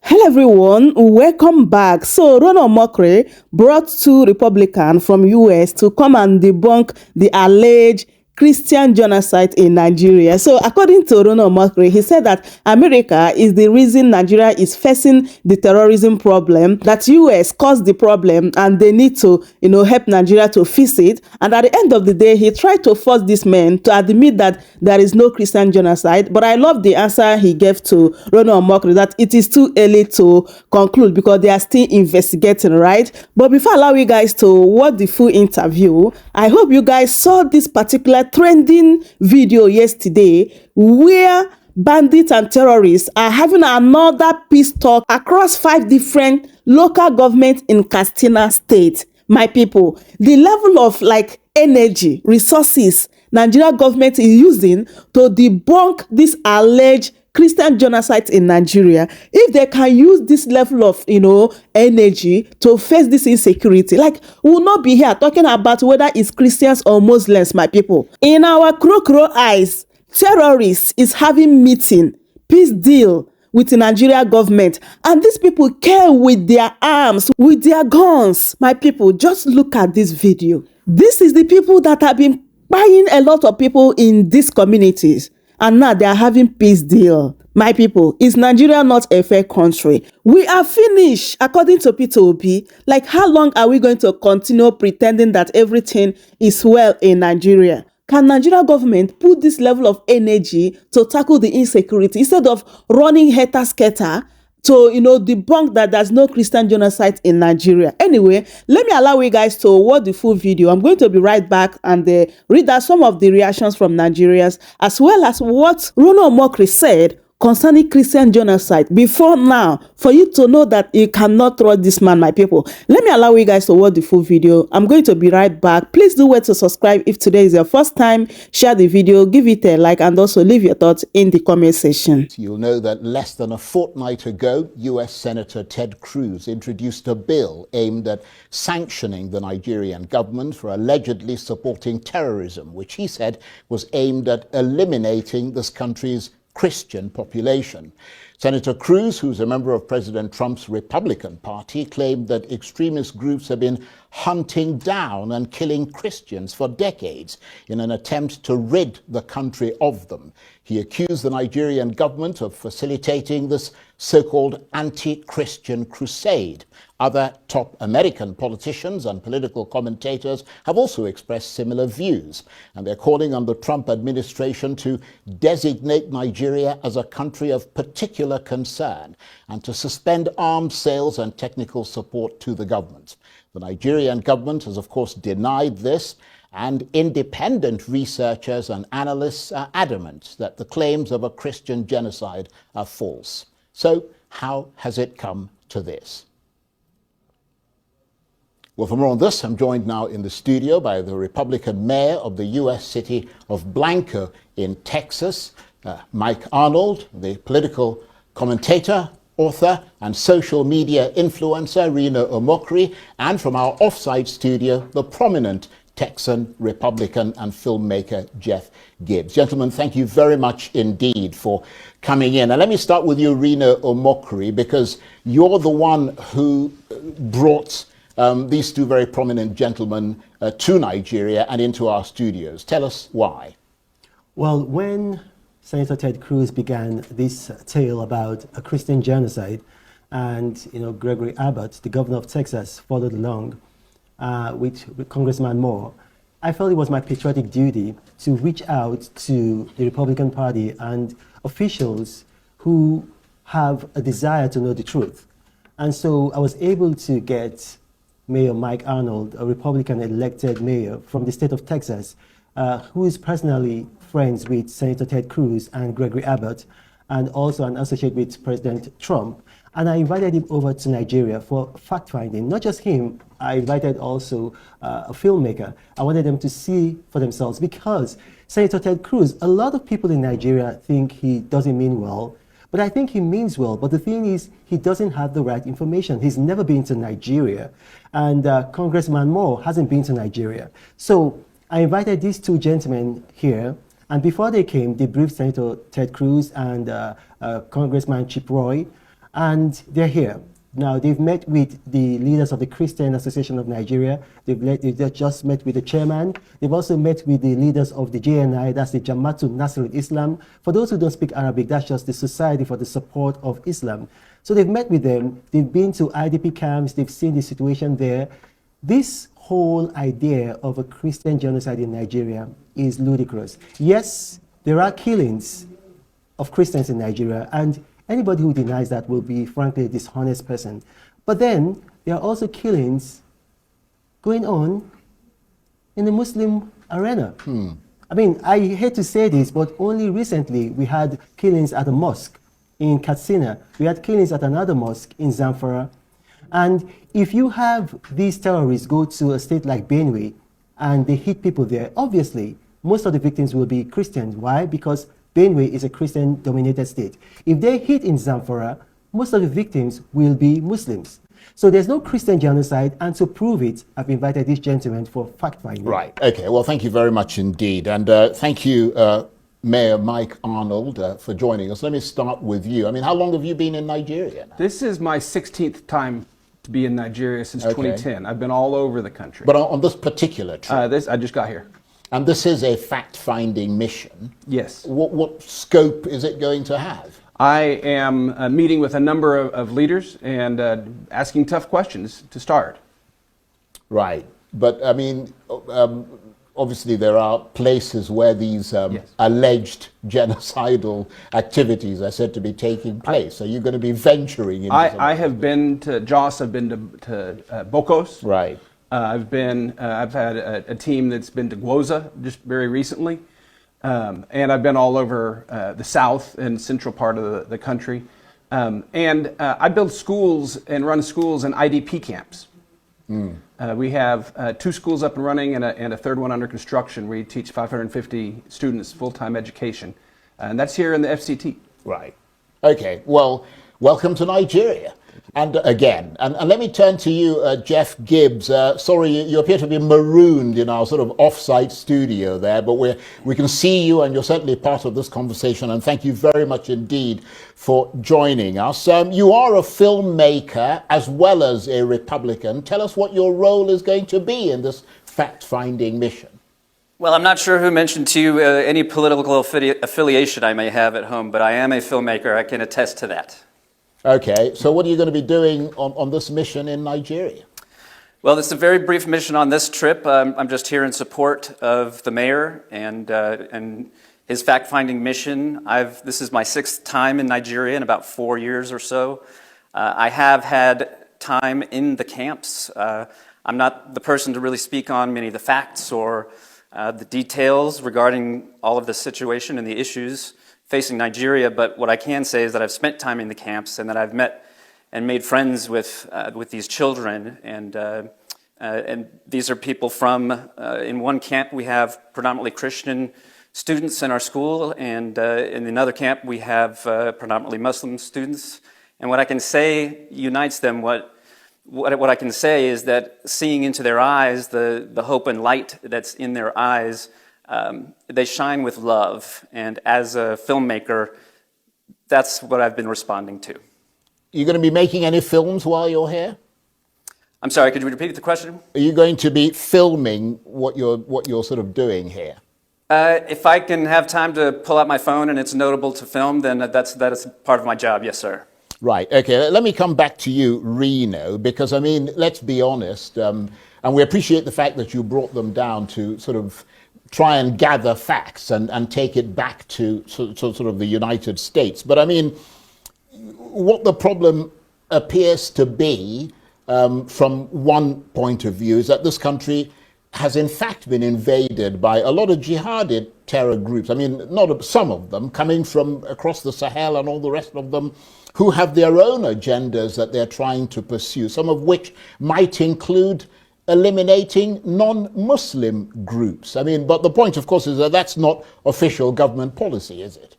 Hello everyone, welcome back. So Reno Omokri brought two Republicans from US to come and debunk the alleged Christian genocide in Nigeria. So according to Reno Omokri, he said that America is the reason Nigeria is facing the terrorism problem, that US caused the problem and they need to, help Nigeria to fix it. And at the end of the day, he tried to force this man to admit that there is no Christian genocide. But I love the answer he gave to Reno Omokri that it is too early to conclude because they are still investigating, right? But before I allow you guys to watch the full interview, I hope you guys saw this particular trending video yesterday where bandits and terrorists are having another peace talk across 5 different local governments in Katsina State. My people, the level of energy, resources Nigeria government is using to debunk this alleged Christian genocide in Nigeria, if they can use this level of, energy to face this insecurity, we will not be here talking about whether it's Christians or Muslims, my people. In our crow eyes, terrorists is having meeting, peace deal with the Nigeria government. And these people came with their arms, with their guns. My people, just look at this video. This is the people that have been buying a lot of people in these communities. And now they are having peace deal. My people, is Nigeria not a fair country? We are finished, according to Peter Obi. How long are we going to continue pretending that everything is well in Nigeria? Can Nigeria government put this level of energy to tackle the insecurity instead of running helter-skelter to, debunk that there's no Christian genocide in Nigeria? Anyway, let me allow you guys to watch the full video. I'm going to be right back and read out some of the reactions from Nigerians, as well as what Reno Omokri said concerning Christian genocide before now, for you to know that you cannot trust this man, my people. Let me allow you guys to watch the full video. I'm going to be right back. Please do wait to subscribe if today is your first time. Share the video, give it a like, and also leave your thoughts in the comment section. You'll know that less than a fortnight ago, US Senator Ted Cruz introduced a bill aimed at sanctioning the Nigerian government for allegedly supporting terrorism, which he said was aimed at eliminating this country's Christian population. Senator Cruz, who's a member of President Trump's Republican Party, claimed that extremist groups have been hunting down and killing Christians for decades in an attempt to rid the country of them. He accused the Nigerian government of facilitating this so-called anti-Christian crusade. Other top American politicians and political commentators have also expressed similar views, and they're calling on the Trump administration to designate Nigeria as a country of particular concern and to suspend arms sales and technical support to the government. The Nigerian government has, of course, denied this, and independent researchers and analysts are adamant that the claims of a Christian genocide are false. So, how has it come to this? Well, for more on this, I'm joined now in the studio by the Republican mayor of the U.S. city of Blanco in Texas, Mike Arnold, the political commentator, author, and social media influencer, Reno Omokri, and from our offsite studio, the prominent Texan Republican and filmmaker Jeff Gibbs. Gentlemen, thank you very much indeed for coming in. And let me start with you, Reno Omokri, because you're the one who brought these two very prominent gentlemen to Nigeria and into our studios. Tell us why. Well, when Senator Ted Cruz began this tale about a Christian genocide, and Gregory Abbott, the governor of Texas, followed along with Congressman Moore, I felt it was my patriotic duty to reach out to the Republican Party and officials who have a desire to know the truth. And so I was able to get Mayor Mike Arnold, a Republican elected mayor from the state of Texas, who is personally friends with Senator Ted Cruz and Gregory Abbott, and also an associate with President Trump. And I invited him over to Nigeria for fact-finding. Not just him, I invited also a filmmaker. I wanted them to see for themselves, because Senator Ted Cruz, a lot of people in Nigeria think he doesn't mean well, but I think he means well. But the thing is, he doesn't have the right information. He's never been to Nigeria. And Congressman Moore hasn't been to Nigeria. So I invited these two gentlemen here. And before they came, they briefed Senator Ted Cruz and Congressman Chip Roy And they're here. Now, they've met with the leaders of the Christian Association of Nigeria. They've just met with the chairman. They've also met with the leaders of the JNI, that's the Jamaatul Nasrul Islam. For those who don't speak Arabic, that's just the Society for the Support of Islam. So they've met with them. They've been to IDP camps. They've seen the situation there. This whole idea of a Christian genocide in Nigeria is ludicrous. Yes, there are killings of Christians in Nigeria, and anybody who denies that will be, frankly, a dishonest person. But then there are also killings going on in the Muslim arena. I mean, I hate to say this, but only recently we had killings at a mosque in Katsina. We had killings at another mosque in Zamfara. And if you have these terrorists go to a state like Benue and they hit people there, obviously, most of the victims will be Christians. Why? Because Benue is a Christian-dominated state. If they hit in Zamfara, most of the victims will be Muslims. So there's no Christian genocide, and to prove it, I've invited this gentleman for fact-finding. Right. Okay. Well, thank you very much indeed. And thank you, Mayor Mike Arnold, for joining us. Let me start with you. I mean, how long have you been in Nigeria now? This is my 16th time to be in Nigeria since 2010. I've been all over the country. But on this particular trip? I just got here. And this is a fact-finding mission. Yes. What scope is it going to have? I am meeting with a number of leaders and asking tough questions to start. Right. But, I mean, obviously there are places where these alleged genocidal activities are said to be taking place. Are you going to be venturing into I have been to Jos, I've been to Bokos. Right. I've had a team that's been to Gwoza just very recently. And I've been all over the south and central part of the country. And I build schools and run schools in IDP camps. We have 2 schools up and running and a third one under construction. We teach 550 students full-time education. And that's here in the FCT. Right. Okay. Well, welcome to Nigeria. And again, and let me turn to you, Jeff Gibbs. Sorry, you appear to be marooned in our sort of off-site studio there, but we can see you and you're certainly part of this conversation, and thank you very much indeed for joining us. You are a filmmaker as well as a Republican. Tell us what your role is going to be in this fact-finding mission. Well, I'm not sure who mentioned to you any political affiliation I may have at home, but I am a filmmaker. I can attest to that. Okay, so what are you going to be doing on this mission in Nigeria? Well, it's a very brief mission on this trip. I'm just here in support of the mayor and his fact-finding mission. This is my 6th time in Nigeria in about 4 years or so. I have had time in the camps. I'm not the person to really speak on many of the facts or the details regarding all of the situation and the issues facing Nigeria, but what I can say is that I've spent time in the camps and that I've met and made friends with these children, and these are people from, in one camp we have predominantly Christian students in our school, and in another camp we have predominantly Muslim students, and what I can say unites them. What I can say is that seeing into their eyes, the hope and light that's in their eyes, they shine with love, and as a filmmaker, that's what I've been responding to. Are you going to be making any films while you're here? I'm sorry, could you repeat the question? Are you going to be filming what you're sort of doing here? If I can have time to pull out my phone and it's notable to film, then that is part of my job, yes, sir. Right, okay, let me come back to you, Reno, because, I mean, let's be honest, and we appreciate the fact that you brought them down to sort of try and gather facts and take it back to sort of the United States. But I mean, what the problem appears to be, from one point of view, is that this country has in fact been invaded by a lot of jihadi terror groups. I mean, some of them coming from across the Sahel and all the rest of them who have their own agendas that they're trying to pursue, some of which might include eliminating non-Muslim groups. I mean, but the point, of course, is that that's not official government policy, is it?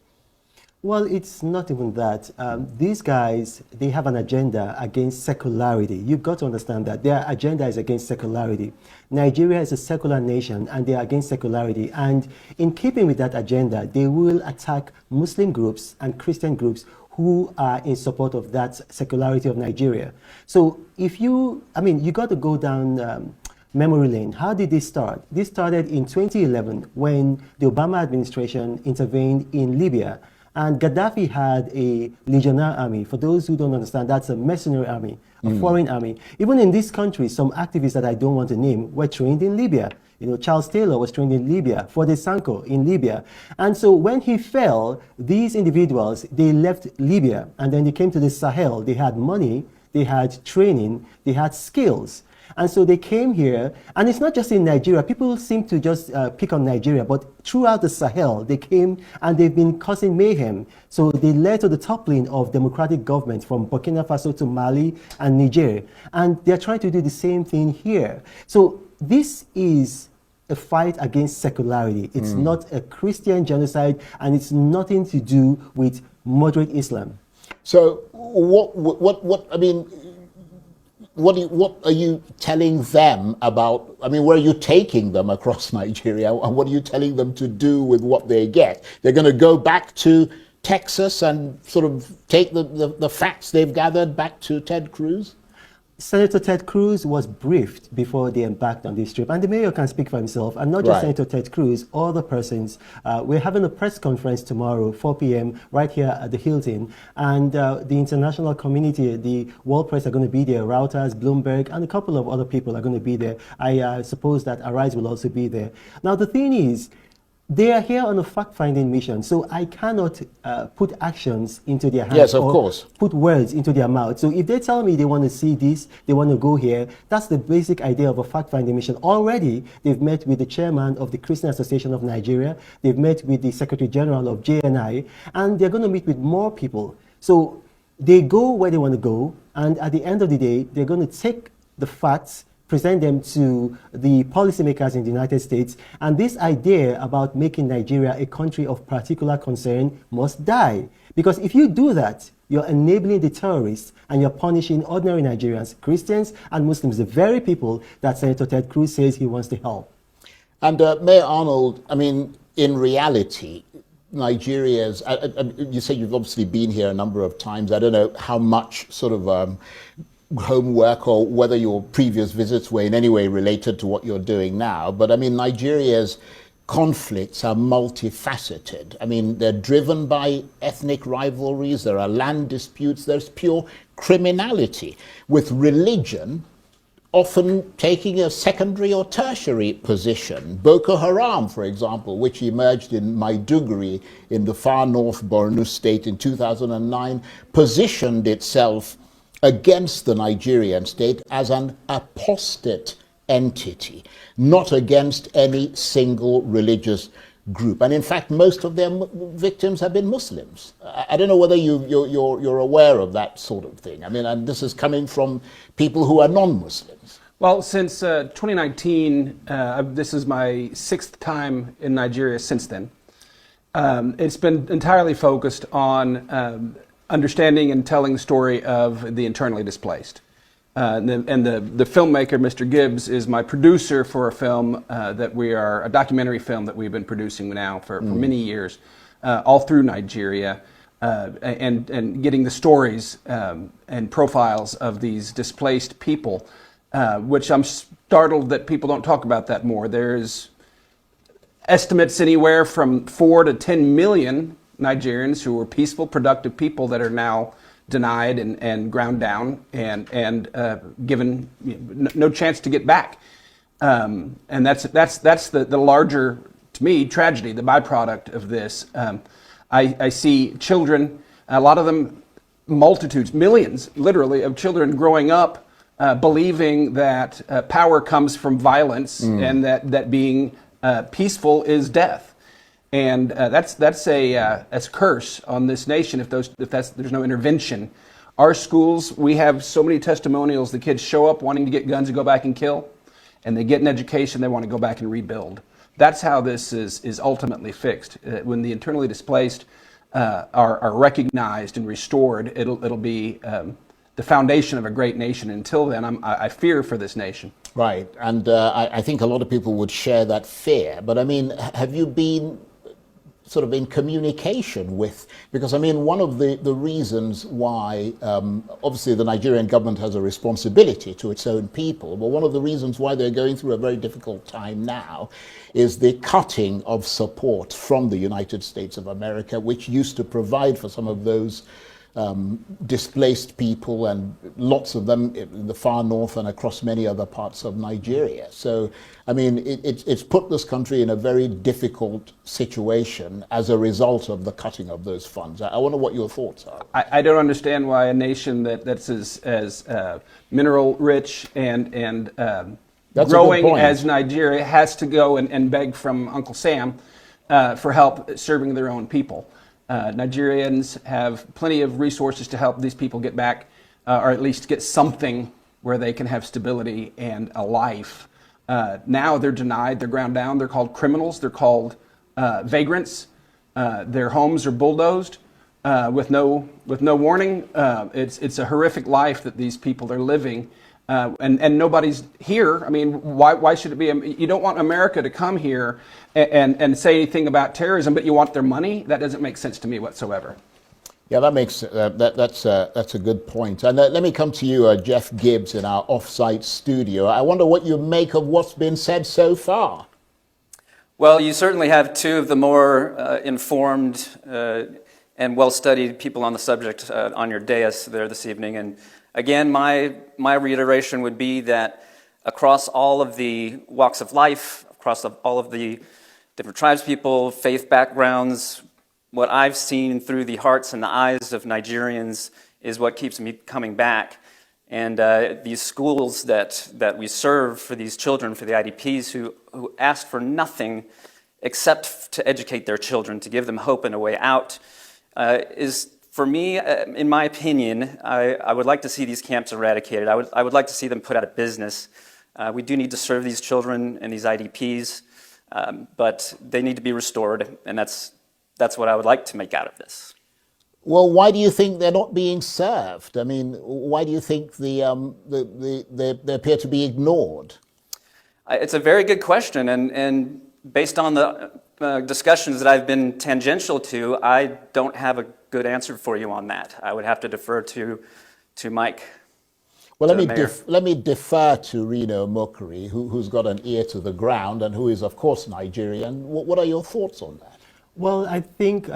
Well, it's not even that. These guys, they have an agenda against secularity. You've got to understand that. Their agenda is against secularity. Nigeria is a secular nation, and they are against secularity. And in keeping with that agenda, they will attack Muslim groups and Christian groups who are in support of that secularity of Nigeria. So if you, you got to go down memory lane. How did this start? This started in 2011 when the Obama administration intervened in Libya. And Gaddafi had a legionnaire army. For those who don't understand, that's a mercenary army, a foreign army. Even in this country, some activists that I don't want to name were trained in Libya. Charles Taylor was trained in Libya, Fode Sanko in Libya. And so when he fell, these individuals, they left Libya and then they came to the Sahel. They had money, they had training, they had skills. And so they came here, and it's not just in Nigeria. People seem to just pick on Nigeria, but throughout the Sahel, they came and they've been causing mayhem. So they led to the toppling of democratic governments from Burkina Faso to Mali and Niger. And they're trying to do the same thing here. So this is a fight against secularity. It's not a Christian genocide, and it's nothing to do with moderate Islam. So what are you telling them about, where are you taking them across Nigeria, and what are you telling them to do with what they get? They're going to go back to Texas and sort of take the facts they've gathered back to Ted Cruz? Senator Ted Cruz was briefed before they embarked on this trip, and the mayor can speak for himself, and not just Senator Ted Cruz, all the persons. We're having a press conference tomorrow, 4 p.m., right here at the Hilton, and the international community, the world press are going to be there, Reuters, Bloomberg, and a couple of other people are going to be there. I suppose that Arise will also be there. Now, the thing is, they are here on a fact-finding mission, so I cannot put actions into their hands. Yes, of course. Put words into their mouth. So if they tell me they want to see this, they want to go here, that's the basic idea of a fact-finding mission. Already, they've met with the chairman of the Christian Association of Nigeria, they've met with the Secretary General of JNI, and they're going to meet with more people. So they go where they want to go, and at the end of the day, they're going to take the facts, present them to the policymakers in the United States, and this idea about making Nigeria a country of particular concern must die. Because if you do that, you're enabling the terrorists and you're punishing ordinary Nigerians, Christians and Muslims, the very people that Senator Ted Cruz says he wants to help. And Mayor Arnold, in reality, Nigeria's, you say you've obviously been here a number of times. I don't know how much sort of homework or whether your previous visits were in any way related to what you're doing now, but Nigeria's conflicts are multifaceted. They're driven by ethnic rivalries, there are land disputes, there's pure criminality, with religion often taking a secondary or tertiary position. Boko Haram, for example, which emerged in Maiduguri in the far north Borno state in 2009, positioned itself against the Nigerian state as an apostate entity, not against any single religious group. And in fact, most of their victims have been Muslims. I don't know whether you're aware of that sort of thing. And this is coming from people who are non-Muslims. Well, since 2019, this is my 6th time in Nigeria since then. It's been entirely focused on understanding and telling the story of the internally displaced. And the filmmaker, Mr. Gibbs, is my producer for a film a documentary film that we've been producing now for many years, all through Nigeria, and getting the stories and profiles of these displaced people, which I'm startled that people don't talk about that more. There's estimates anywhere from 4 to 10 million Nigerians who were peaceful, productive people that are now denied and ground down and given no chance to get back. And that's the larger, to me, tragedy, the byproduct of this. I see children, a lot of them, multitudes, millions, literally, of children growing up believing that power comes from violence and that being peaceful is death. And that's a curse on this nation if there's no intervention. Our schools, we have so many testimonials. The kids show up wanting to get guns and go back and kill, and they get an education. They want to go back and rebuild. That's how this is ultimately fixed. When the internally displaced are recognized and restored, it'll be the foundation of a great nation. Until then, I fear for this nation. Right, and I think a lot of people would share that fear. But have you been sort of in communication with, because I mean, one of the reasons why, obviously the Nigerian government has a responsibility to its own people, but one of the reasons why they're going through a very difficult time now is the cutting of support from the United States of America, which used to provide for some of those displaced people, and lots of them in the far north and across many other parts of Nigeria. So, I mean, it's put this country in a very difficult situation as a result of the cutting of those funds. I wonder what your thoughts are. I don't understand why a nation that's as mineral rich and growing as Nigeria has to go and beg from Uncle Sam for help serving their own people. Nigerians have plenty of resources to help these people get back, or at least get something where they can have stability and a life. Now they're denied, they're ground down, they're called criminals, they're called vagrants. Their homes are bulldozed with no warning. It's a horrific life that these people are living. And nobody's here. I mean, why should it be? You don't want America to come here and say anything about terrorism, but you want their money? That doesn't make sense to me whatsoever. Yeah, that makes that's a good point. And let me come to you, Jeff Gibbs, in our off-site studio. I wonder what you make of what's been said so far. Well, you certainly have two of the more informed and well-studied people on the subject on your dais there this evening. And again, my reiteration would be that across all of the walks of life, across all of the different tribes people, faith backgrounds, what I've seen through the hearts and the eyes of Nigerians is what keeps me coming back. And these schools that we serve for these children, for the IDPs who ask for nothing except to educate their children, to give them hope and a way out, is, for me, in my opinion, I would like to see these camps eradicated. I would like to see them put out of business. We do need to serve these children and these IDPs, but they need to be restored, and that's what I would like to make out of this. Well, why do you think they're not being served? I mean, why do you think they appear to be ignored? It's a very good question, and based on the discussions that I've been tangential to, I don't have a good answer for you on that. I would have to defer to Mike. Well, let me defer to Reno Omokri, who's got an ear to the ground and who is, of course, Nigerian. What are your thoughts on that? Well, I think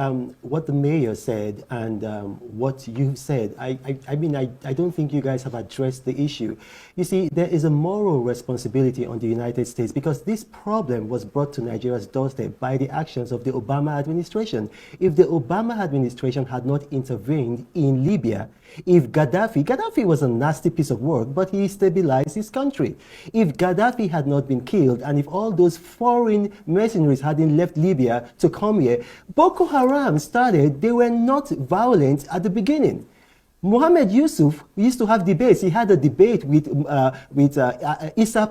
what the mayor said and what you said, I mean, I don't think you guys have addressed the issue. You see, there is a moral responsibility on the United States because this problem was brought to Nigeria's doorstep by the actions of the Obama administration. If the Obama administration had not intervened in Libya, if Gaddafi was a nasty piece of work, but he stabilized his country. If Gaddafi had not been killed, and if all those foreign mercenaries hadn't left Libya to come here, Boko Haram started, they were not violent at the beginning. Mohammed Yusuf used to have debates. He had a debate with Issa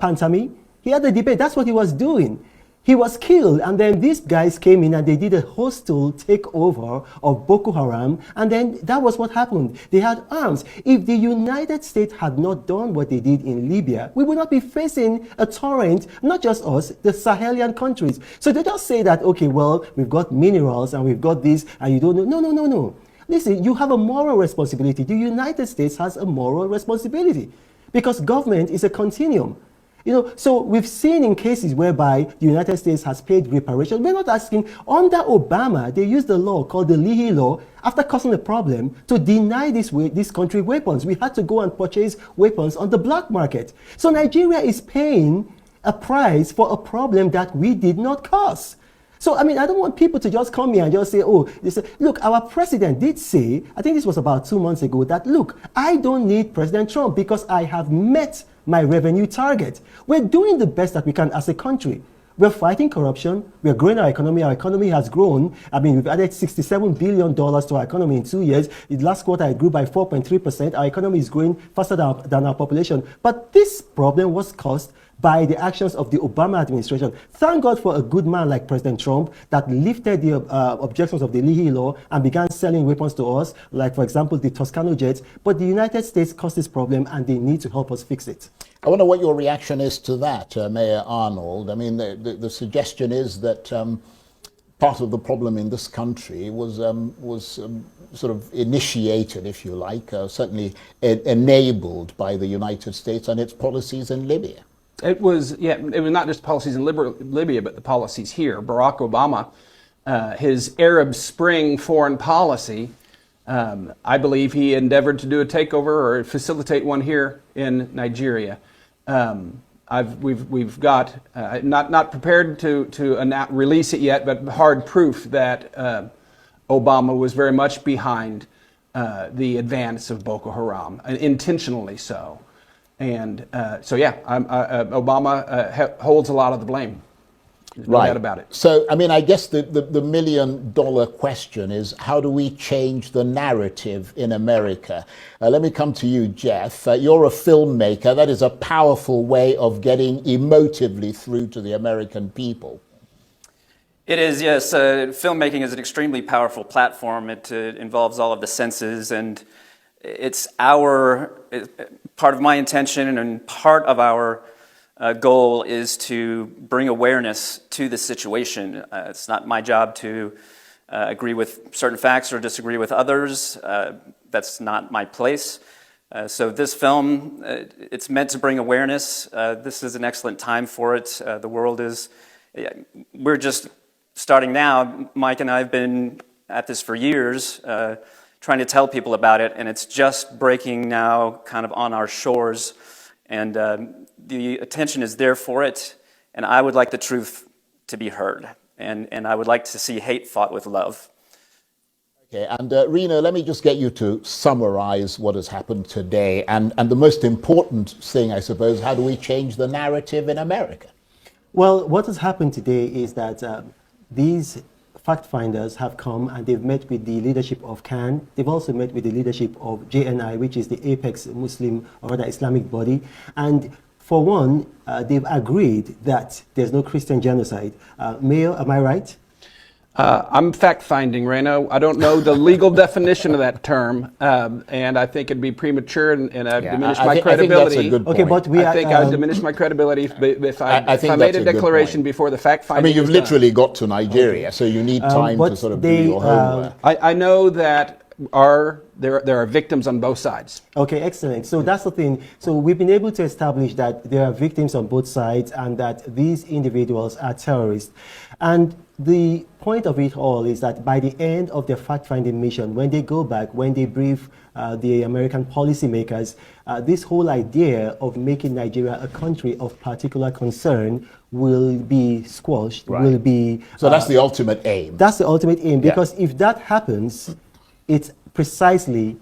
Pantami. He had a debate. That's what he was doing. He was killed, and then these guys came in and they did a hostile takeover of Boko Haram, and then that was what happened. They had arms. If the United States had not done what they did in Libya, we would not be facing a torrent, not just us, the Sahelian countries. So they just say that, okay, well, we've got minerals and we've got this, and you don't know. No. Listen, you have a moral responsibility. The United States has a moral responsibility because government is a continuum. You know, so we've seen in cases whereby the United States has paid reparations. We're not asking, under Obama, they used a law called the Leahy Law after causing a problem to deny this country weapons. We had to go and purchase weapons on the black market. So Nigeria is paying a price for a problem that we did not cause. So, I mean, I don't want people to just come here and just say, oh, look, our president did say, I think this was about 2 months ago, that, look, I don't need President Trump because I have met my revenue target. We're doing the best that we can as a country. We're fighting corruption. We're growing our economy. Our economy has grown. I mean, we've added $67 billion to our economy in 2 years. The last quarter, it grew by 4.3%. Our economy is growing faster than our population. But this problem was caused by the actions of the Obama administration. Thank God for a good man like President Trump that lifted the objections of the Leahy Law and began selling weapons to us, like, for example, the Toscano jets. But the United States caused this problem, and they need to help us fix it. I wonder what your reaction is to that, Mayor Arnold. I mean, the suggestion is that part of the problem in this country was sort of initiated, if you like, certainly enabled by the United States and its policies in Libya. It was not just policies in Libya, but the policies here. Barack Obama, his Arab Spring foreign policy, I believe he endeavored to do a takeover or facilitate one here in Nigeria. We've got not prepared to release it yet, but hard proof that Obama was very much behind the advance of Boko Haram, intentionally so. And Obama holds a lot of the blame. There's no doubt about it. So, I mean, I guess the million-dollar question is, how do we change the narrative in America? Let me come to you, Jeff. You're a filmmaker. That is a powerful way of getting emotively through to the American people. It is, yes. Filmmaking is an extremely powerful platform. It involves all of the senses, and it's part of my intention and part of our goal is to bring awareness to the situation. It's not my job to agree with certain facts or disagree with others. That's not my place. So this film, it's meant to bring awareness. This is an excellent time for it. The world we're just starting now. Mike and I have been at this for years, trying to tell people about it, and it's just breaking now kind of on our shores. And the attention is there for it, and I would like the truth to be heard, and I would like to see hate fought with love. Okay, and Reno, let me just get you to summarize what has happened today, and the most important thing, I suppose, how do we change the narrative in America? Well, what has happened today is that these fact finders have come and they've met with the leadership of CAN. They've also met with the leadership of JNI, which is the apex Muslim or rather Islamic body. And for one, they've agreed that there's no Christian genocide. Mayor, am I right? I'm fact-finding, Reno. I don't know the legal definition of that term, and I think it'd be premature and diminish my credibility. I think that's a good point. Okay, but I think I would diminish my credibility if I made a declaration before the fact-finding. I mean, you've literally got to Nigeria, so you need time to sort of do your homework. I know that there are victims on both sides. Okay, excellent. So that's the thing. So we've been able to establish that there are victims on both sides and that these individuals are terrorists. And the point of it all is that by the end of their fact-finding mission, when they go back, when they brief the American policymakers, this whole idea of making Nigeria a country of particular concern will be squashed, will be... So that's the ultimate aim. That's the ultimate aim, because if that happens, it's precisely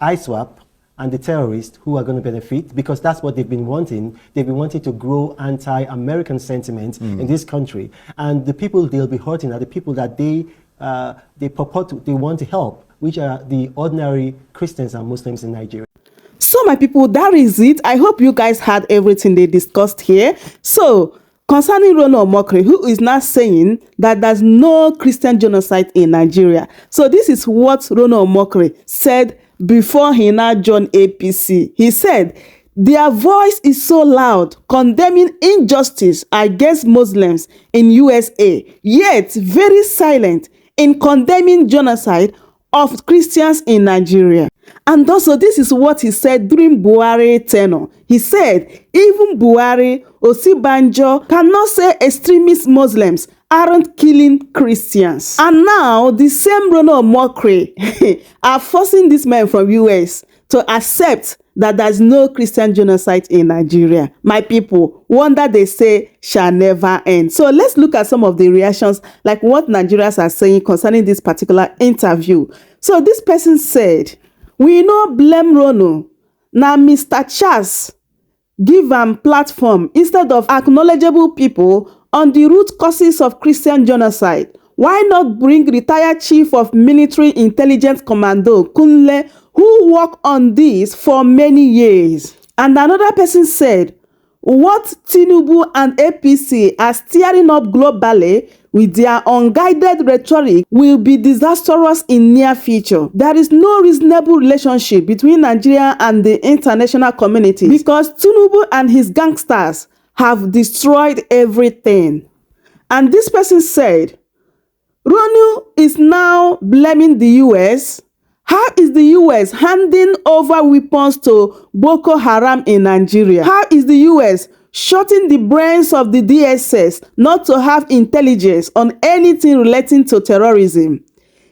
ISWAP and the terrorists who are going to benefit, because that's what they've been wanting. They've been wanting to grow anti-American sentiment in this country. And the people they'll be hurting are the people that they want to help, which are the ordinary Christians and Muslims in Nigeria. So my people, that is it. I hope you guys had everything they discussed here. So concerning Reno Omokri, who is now saying that there's no Christian genocide in Nigeria. So this is what Reno Omokri said before he now joined APC. He said, their voice is so loud, condemning injustice against Muslims in USA, yet very silent in condemning genocide of Christians in Nigeria. And also, this is what he said during Buhari tenure. He said, even Buhari, Osibanjo cannot say extremist Muslims aren't killing Christians. And now, the same Reno Omokri are forcing these men from US to accept that there's no Christian genocide in Nigeria. My people, wonder they say shall never end. So let's look at some of the reactions, like what Nigerians are saying concerning this particular interview. So this person said, we no blame Reno. Now Mr. Charles give am platform instead of acknowledgeable people on the root causes of Christian genocide. Why not bring retired Chief of Military Intelligence Commando Kunle, who worked on this for many years? And another person said, what Tinubu and APC are steering up globally with their unguided rhetoric will be disastrous in near future. There is no reasonable relationship between Nigeria and the international community because Tinubu and his gangsters have destroyed everything. And this person said, Ronu is now blaming the US. How is the US handing over weapons to Boko Haram in Nigeria? How is the US shutting the brains of the DSS not to have intelligence on anything relating to terrorism?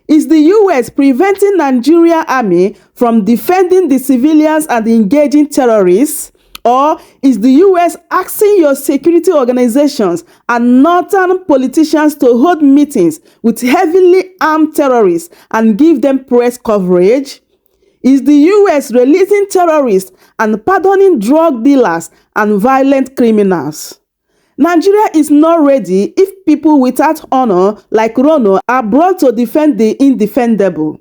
Is the US preventing Nigerian army from defending the civilians and engaging terrorists? Or is the US asking your security organizations and northern politicians to hold meetings with heavily armed terrorists and give them press coverage? Is the US releasing terrorists and pardoning drug dealers and violent criminals? Nigeria is not ready if people without honor like Reno are brought to defend the indefendable.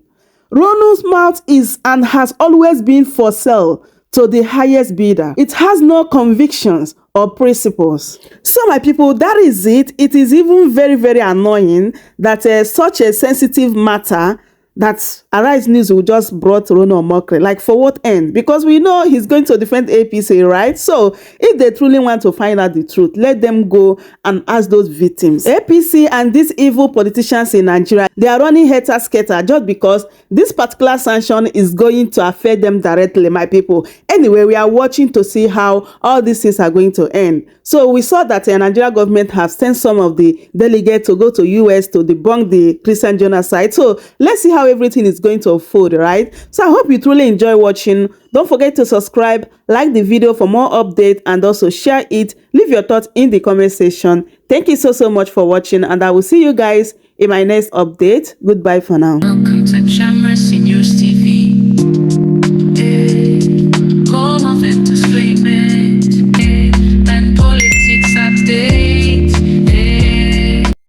Reno's mouth is and has always been for sale to the highest bidder. It has no convictions or principles. So my people, that is it. It is even very, very annoying that such a sensitive matter that Arise News will just brought Reno Omokri. Like, for what end? Because we know he's going to defend APC, right? So if they truly want to find out the truth, let them go and ask those victims. APC and these evil politicians in Nigeria, they are running helter-skelter just because this particular sanction is going to affect them directly, my people. Anyway, we are watching to see how all these things are going to end. So we saw that the Nigerian government have sent some of the delegates to go to US to debunk the Christian genocide. So let's see how everything is going to unfold, right? So I hope you truly enjoy watching. Don't forget to subscribe, like the video for more updates, and also share it. Leave your thoughts in the comment section. Thank you so much for watching, and I will see you guys in my next update. Goodbye for now.